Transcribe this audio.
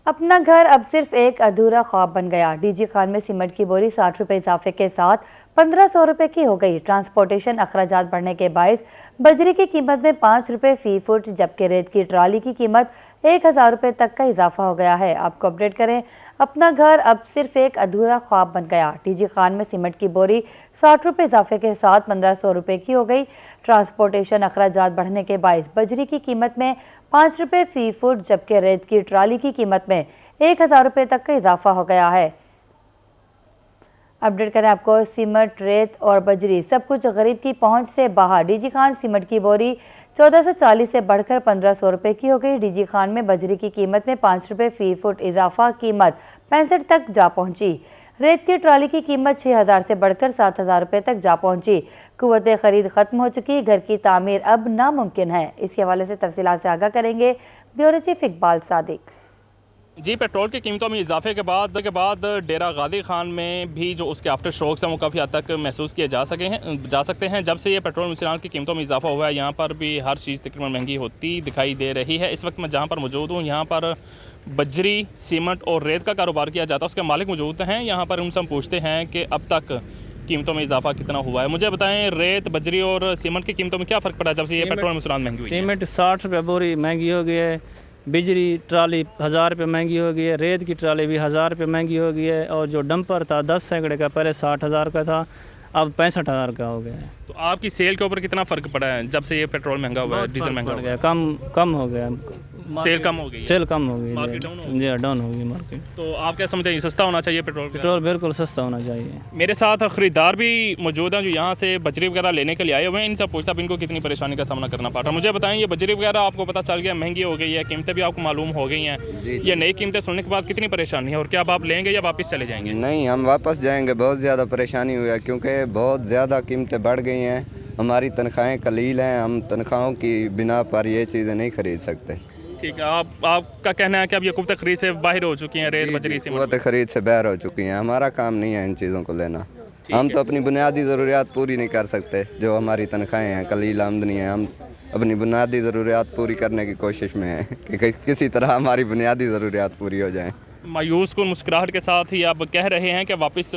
अपना घर अब सिर्फ एक अधूरा ख्वाब बन गया। डीजी खान में सीमेंट की बोरी 60 रुपये इजाफे के साथ 1500 रुपये की हो गई। ट्रांसपोर्टेशन अखराजात बढ़ने के बायस बजरी की कीमत में 5 रुपये फी फुट, जबकि रेत की ट्राली की कीमत 1000 रुपये तक का इजाफा हो गया है। आपको अपडेट करें, अपना घर अब सिर्फ एक अधूरा ख्वाब बन गया। डीजी खान में सीमेंट की बोरी 60 रुपये इजाफे के साथ 1500 रुपये की हो गई। ट्रांसपोर्टेशन अखराजात बढ़ने के बायस बजरी की कीमत में 5 रुपये फी फुट, जबकि रेत की ट्राली की कीमत में 1000 रुपये तक का इजाफा हो गया है। अपडेट करें आपको, सीमेंट, रेत और बजरी सब कुछ गरीब की पहुंच से बाहर। डीजी खान सीमेंट की बोरी 1440 से बढ़कर 1500 रुपये की हो गई। डीजी खान में बजरी की कीमत में 5 रुपये फी फुट इजाफा, कीमत 65 तक जा पहुंची। रेत की ट्राली की कीमत 6000 से बढ़कर 7000 रुपये तक जा पहुंची। कुव्वत खरीद खत्म हो चुकी, घर की तामीर अब नामुमकिन है। इसी हवाले से तफसीलात से आगाह करेंगे ब्यूरो चीफ इकबाल सादिक। जी, पेट्रोल की कीमतों में इजाफे के बाद डेरा गादी खान में भी जो उसके आफ्टर स्ट्रोक्स हैं वो काफ़ी हद तक महसूस किए जा सकते हैं। जब से ये पेट्रोल मिश्रण की कीमतों में इजाफा हुआ है, यहाँ पर भी हर चीज़ तकरीबन महंगी होती दिखाई दे रही है। इस वक्त मैं जहाँ पर मौजूद हूँ, यहाँ पर बजरी, सीमेंट और रेत का कारोबार किया जाता है। उसके मालिक मौजूद हैं यहाँ पर, उनसे हम पूछते हैं कि अब तक कीमतों में इजाफा कितना हुआ है। मुझे बताएं, रेत, बजरी और सीमेंट की कीमतों में क्या फ़र्क पड़ा जब से ये पेट्रोल मिश्रण महंगी हुई है? सीमेंट 60 रुपये बोरी महंगी हो गई है, बिजली ट्राली 1000 रुपये महंगी हो गई है, रेत की ट्राली भी 1000 रुपये महंगी हो गई है, और जो डंपर था 10 सैकड़े का पहले 60,000 का था, अब 65,000 का हो गया है। तो आपकी सेल के ऊपर कितना फ़र्क पड़ा है जब से ये पेट्रोल महंगा हुआ है, डीजल महंगा हो गया? कम हो गया, सेल कम हो गई है? सेल कम हो गई, मार्केट डाउन हो गई? जी डाउन हो गई मार्केट। तो आप क्या समझते हैं, सस्ता होना चाहिए पेट्रोल? पेट्रोल बिल्कुल सस्ता होना चाहिए। मेरे साथ ख़रीदार भी मौजूद हैं जो यहाँ से बजरी वगैरह लेने के लिए आए हुए हैं। इनसे पूछता इनको कितनी परेशानी का सामना करना पड़ रहा है। मुझे बताएं, ये बजरी वगैरह आपको पता चल गया महंगी हो गई है, कीमतें भी आपको मालूम हो गई हैं, ये नई कीमतें सुनने के बाद कितनी परेशानी है, और क्या अब आप लेंगे या वापस चले जाएंगे? नहीं, हम वापस जाएंगे। बहुत ज़्यादा परेशानी हुई है क्योंकि बहुत ज़्यादा कीमतें बढ़ गई हैं। हमारी तनख्वाहें कलील हैं, हम तनख्वाहों की बिना पर ये चीज़ें नहीं खरीद सकते। ठीक है, आपका कहना है कि अब ये कुफ्त खरीद से बाहर हो चुकी हैं, रेत, बजरी से कुव्वत खरीद से बाहर हो चुकी हैं। हमारा काम नहीं है इन चीज़ों को लेना। हम तो अपनी बुनियादी ज़रूरियात पूरी नहीं कर सकते। जो हमारी तनख्वाहें हैं, कलील आमदनी है, हम अपनी बुनियादी ज़रूरियात पूरी करने की कोशिश में हैं कि किसी तरह हमारी बुनियादी ज़रूरियात पूरी हो जाएँ। मायूस कुन मुस्कुराहट के साथ ही आप कह रहे हैं कि वापस